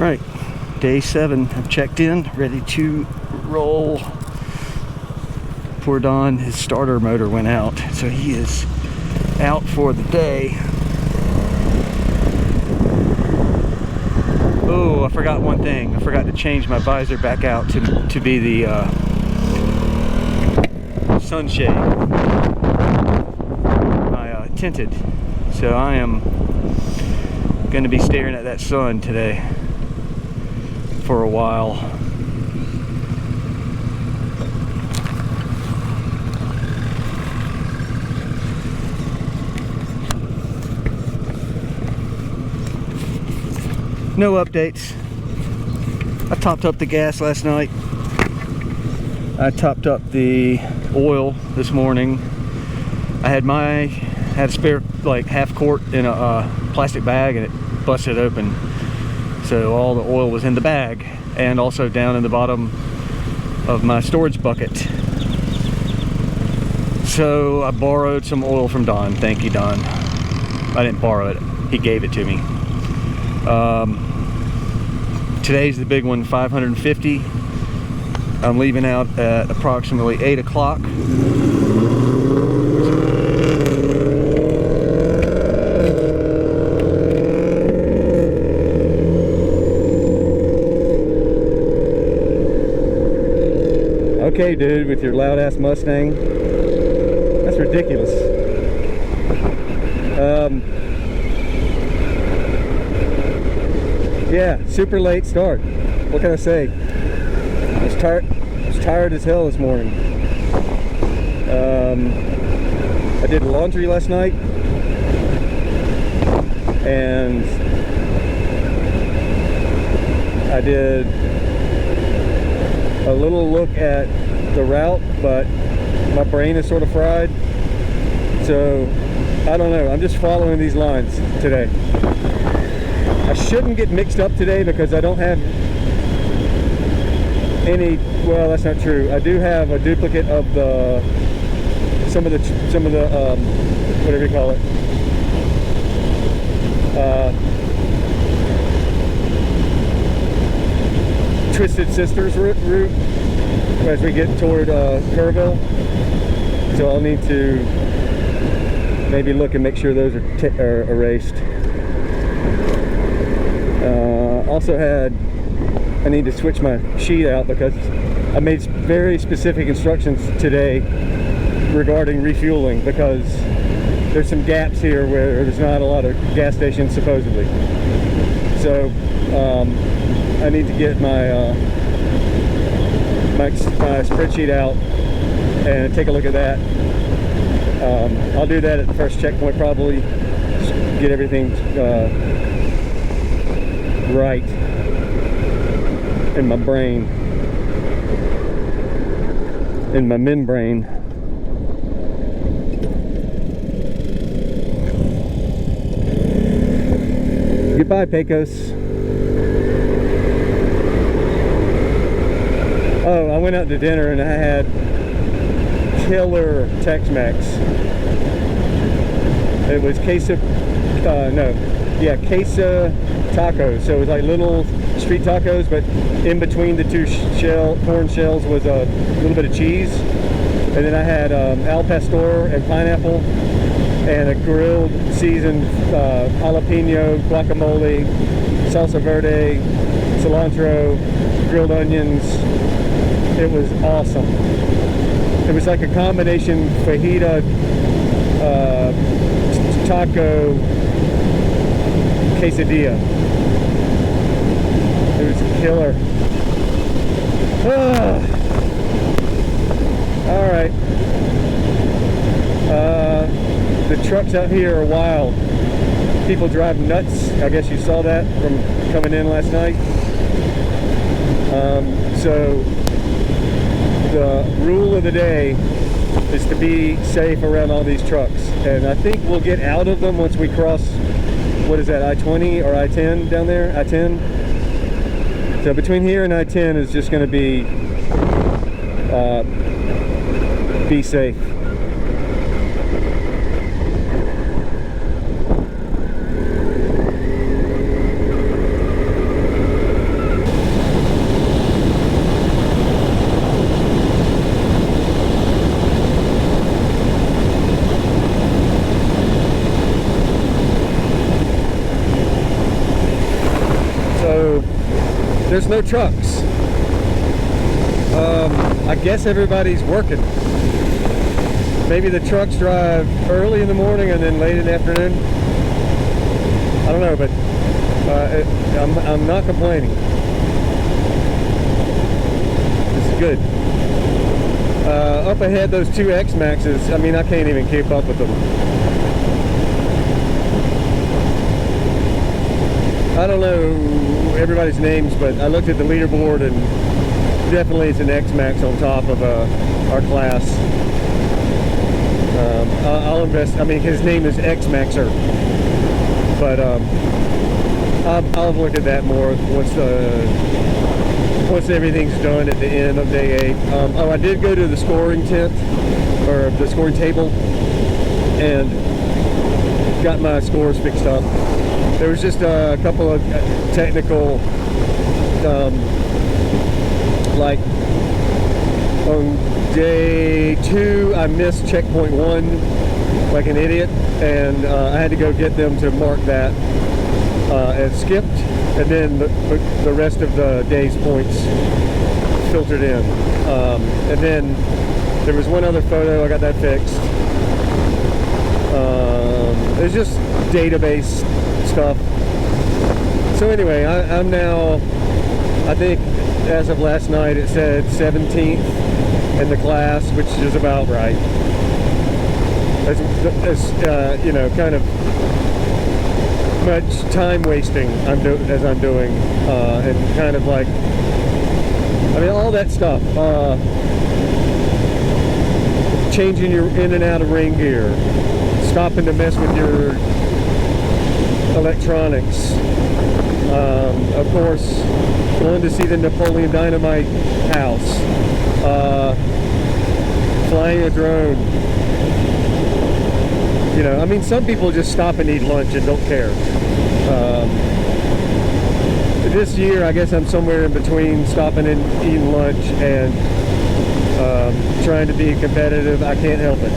Alright, day 7. I've checked in, ready to roll. Poor Don, his starter motor went out, so he is out for the day. Oh, I forgot one thing. I forgot to change my visor back out to be the sunshade. My tinted. So I am going to be staring at that sun today for a while. No updates. I topped up the gas last night. I topped up the oil this morning. I had a spare like half quart in a plastic bag, and it busted open. So all the oil was in the bag and also down in the bottom of my storage bucket. So I borrowed some oil from Don. Thank you, Don. I didn't borrow it. He gave it to me. Today's the big one, 550. I'm leaving out at approximately 8 o'clock. Okay, dude, with your loud ass Mustang. That's ridiculous. Yeah, super late start. What can I say? I was tired as hell this morning. I did laundry last night, and I did a little look at the route, but my brain is sort of fried. So I don't know. I'm just following these lines today. I shouldn't get mixed up today because I don't have any. Well, that's not true. I do have a duplicate of some of the whatever you call it, Twisted Sisters route as we get toward Kerrville. So I'll need to maybe look and make sure those are erased. Also I need to switch my sheet out because I made very specific instructions today regarding refueling, because there's some gaps here where there's not a lot of gas stations supposedly. So I need to get my my spreadsheet out and take a look at that. I'll do that at the first checkpoint probably. Just get everything right in my brain, in my membrane. Goodbye, Pecos. Oh, I went out to dinner and I had killer Tex-Mex. It was queso tacos. So it was like little street tacos, but in between the two corn shells was a little bit of cheese. And then I had al pastor and pineapple, and a grilled seasoned jalapeno, guacamole, salsa verde, cilantro, grilled onions. It was awesome. It was like a combination fajita, taco, quesadilla. It was killer. All right. The trucks out here are wild. People drive nuts. I guess you saw that from coming in last night. So the rule of the day is to be safe around all these trucks, and I think we'll get out of them once we cross, what is that, I-20 or I-10 down there? I-10. So between here and I-10 is just going to be safe. there's no trucks. I guess everybody's working. Maybe the trucks drive early in the morning and then late in the afternoon. I don't know, but I'm not complaining. This is good. Up ahead, those two X-Maxes, I mean, I can't even keep up with them. I don't know everybody's names, but I looked at the leaderboard and definitely it's an X-Max on top of our class. I'll invest. I mean, his name is X-Maxer, but I'll look at that more once everything's done at the end of day 8. Oh, I did go to the scoring tent or the scoring table and got my scores fixed up. There was just a couple of technical, like on day 2, I missed checkpoint 1 like an idiot, and I had to go get them to mark that as skipped, and then the rest of the day's points filtered in. And then there was one other photo, I got that fixed. It's just database stuff. So anyway, I'm now, I think as of last night it said 17th in the class, which is about right. It's you know, kind of much time wasting as I'm doing, and kind of like, I mean, all that stuff, changing your in and out of ring gear, stopping to mess with your electronics, of course going to see the Napoleon Dynamite house, flying a drone. You know, I mean, some people just stop and eat lunch and don't care. This year, I guess I'm somewhere in between stopping and eating lunch and trying to be competitive. I can't help it.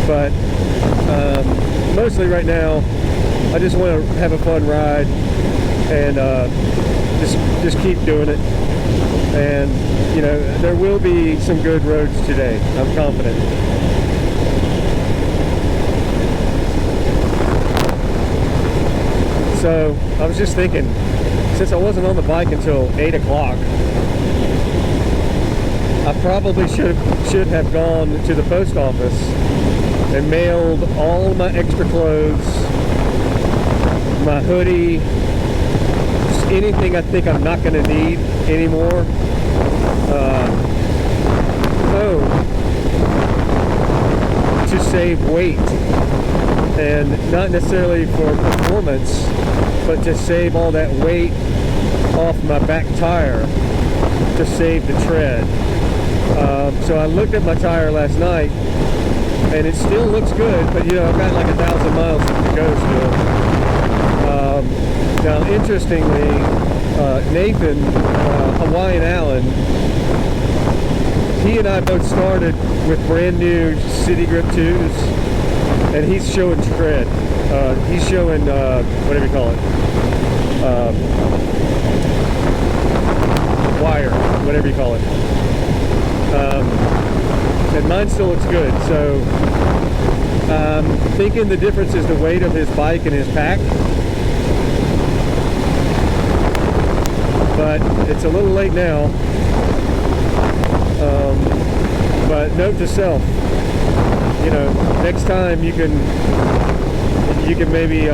But mostly right now, I just want to have a fun ride and just keep doing it. And, you know, there will be some good roads today. I'm confident. So I was just thinking, since I wasn't on the bike until 8 o'clock, I probably should have gone to the post office and mailed all my extra clothes, my hoodie, just anything I think I'm not going to need anymore. To save weight, and not necessarily for performance, but to save all that weight off my back tire to save the tread. So I looked at my tire last night and it still looks good, but you know, I've got like 1,000 miles to go still. Now interestingly, Nathan, Hawaiian Allen, he and I both started with brand new City Grip 2s, and he's showing tread. He's showing, whatever you call it, wire, whatever you call it. And mine still looks good, so I'm thinking the difference is the weight of his bike and his pack. But it's a little late now. But note to self, you know, next time you can maybe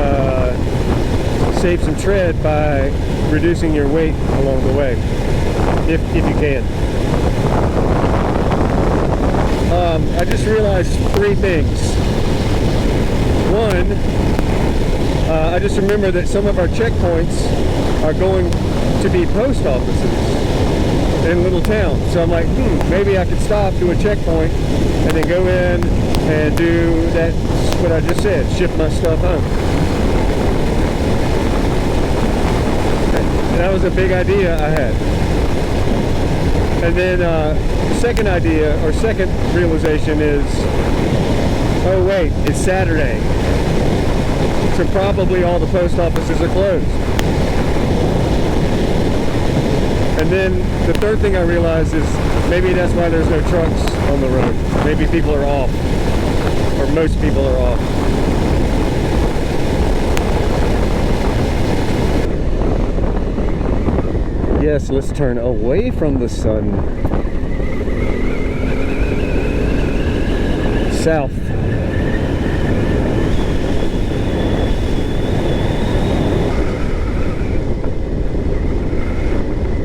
save some tread by reducing your weight along the way, if you can. I just realized 3 things. One, I just remember that some of our checkpoints are going to be post offices in little towns. So I'm like, maybe I could stop, do a checkpoint, and then go in and do that, what I just said, ship my stuff home. That was a big idea I had. And then second idea, or second realization is, oh wait, it's Saturday. So probably all the post offices are closed. And then the third thing I realized is maybe that's why there's no trucks on the road. Maybe people are off, or most people are off. Yes, let's turn away from the sun. South.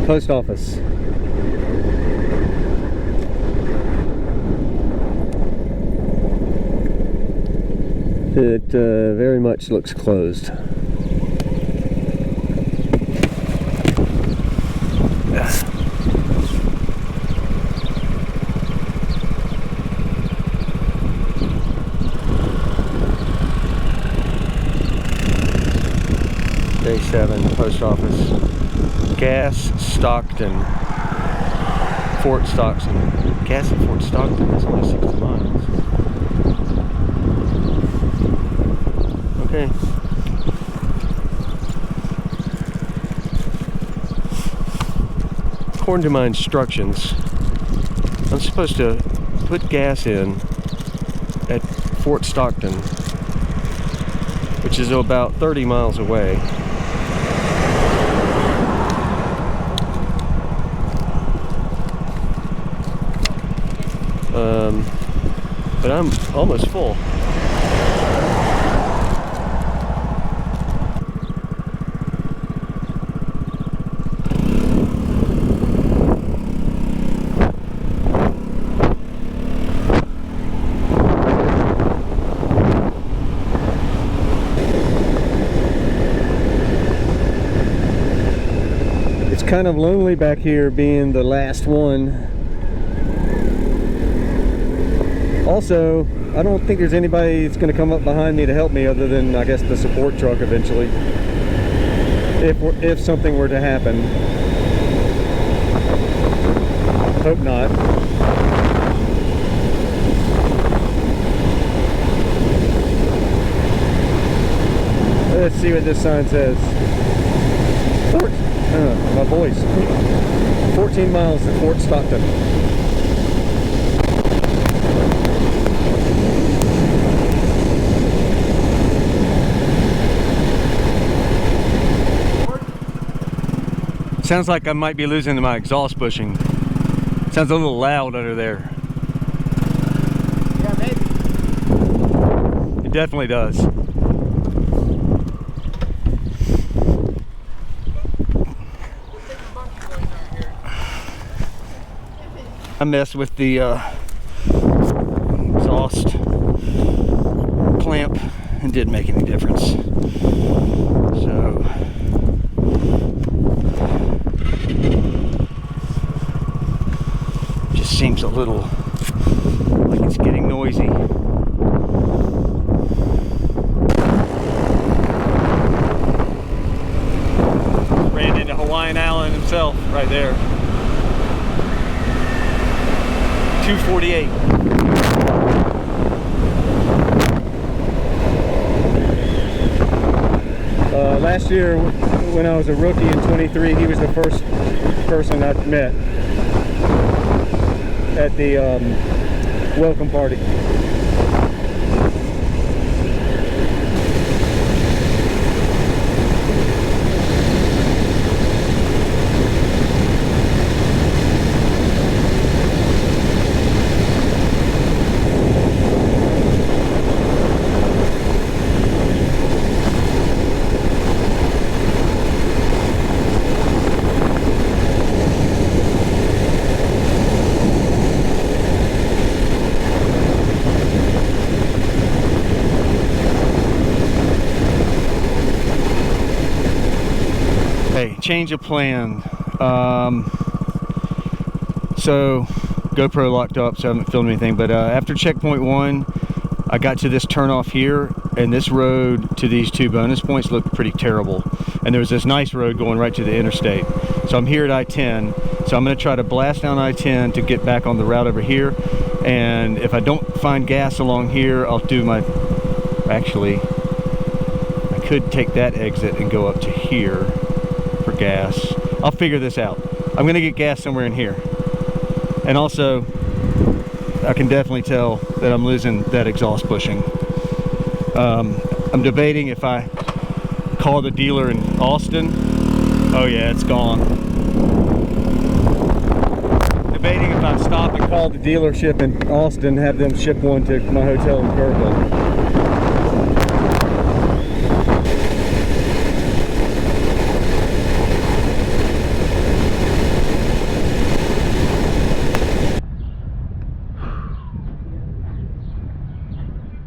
Post office. It very much looks closed. Day 7, post office. Gas, Stockton. Fort Stockton. Gas at Fort Stockton, that's only 60 miles. Okay. According to my instructions, I'm supposed to put gas in at Fort Stockton, which is about 30 miles away. But I'm almost full. It's kind of lonely back here being the last one. Also, I don't think there's anybody that's going to come up behind me to help me other than, I guess, the support truck eventually. If something were to happen. Hope not. Let's see what this sign says. My voice. 14 miles to Fort Stockton. Sounds like I might be losing my exhaust bushing. Sounds a little loud under there. Yeah, maybe. It definitely does. I messed with the exhaust clamp and didn't make any difference. So just seems a little like it's getting noisy. Ran into Hawaiian Allen himself right there. 248. Last year, when I was a rookie in 23, he was the first person I met at the welcome party. Hey, change of plan. So GoPro locked up, so I haven't filmed anything, but after checkpoint 1 I got to this turnoff here, and this road to these 2 bonus points looked pretty terrible, and there was this nice road going right to the interstate. So I'm here at I-10, so I'm going to try to blast down I-10 to get back on the route over here, and if I don't find gas along here, I'll do my, actually I could take that exit and go up to here for gas. I'll figure this out. I'm gonna get gas somewhere in here. And also, I can definitely tell that I'm losing that exhaust bushing. I'm debating if I call the dealer in Austin. Oh yeah, it's gone. Debating if I stop and call the dealership in Austin, have them ship one to my hotel in Kerrville.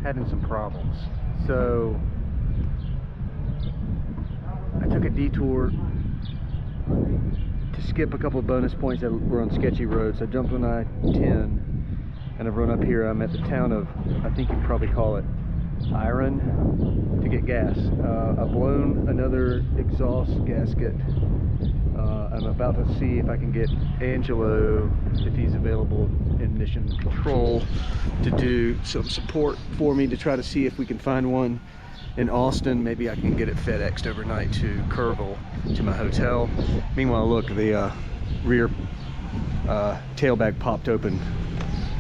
Having some problems. So I took a detour to skip a couple of bonus points that were on sketchy roads. I jumped on I-10 and I've run up here. I'm at the town of, I think you'd probably call it Iron, to get gas. I've blown another exhaust gasket. I'm about to see if I can get Angelo, if he's available in mission control, to do some support for me to try to see if we can find one in Austin. Maybe I can get it FedExed overnight to Kerrville, to my hotel. Meanwhile, look, the rear tail bag popped open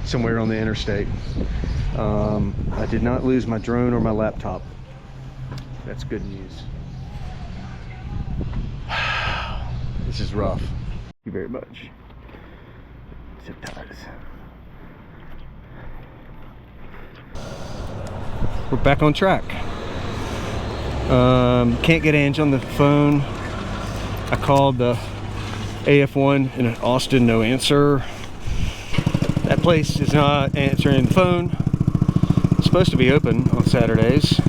somewhere on the interstate. I did not lose my drone or my laptop. That's good news. This is rough. Thank you very much. Zip ties. We're back on track. Can't get Ange on the phone. I called the AF1 in Austin, no answer. That place is not answering the phone. It's supposed to be open on Saturdays.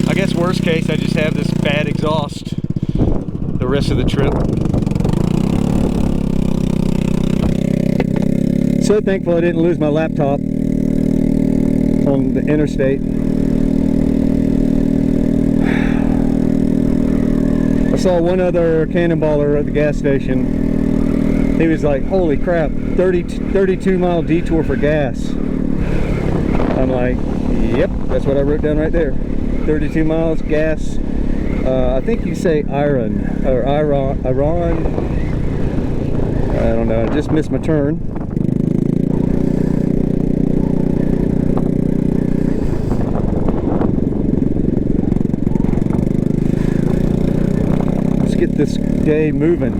I guess worst case, I just have this bad exhaust the rest of the trip. So thankful I didn't lose my laptop on the interstate. I saw one other Cannonballer at the gas station. He was like, holy crap, 32 mile detour for gas. I'm like, yep, that's what I wrote down right there. 32 miles, gas. I think you say Iran, or Iran. I don't know, I just missed my turn. Let's get this day moving.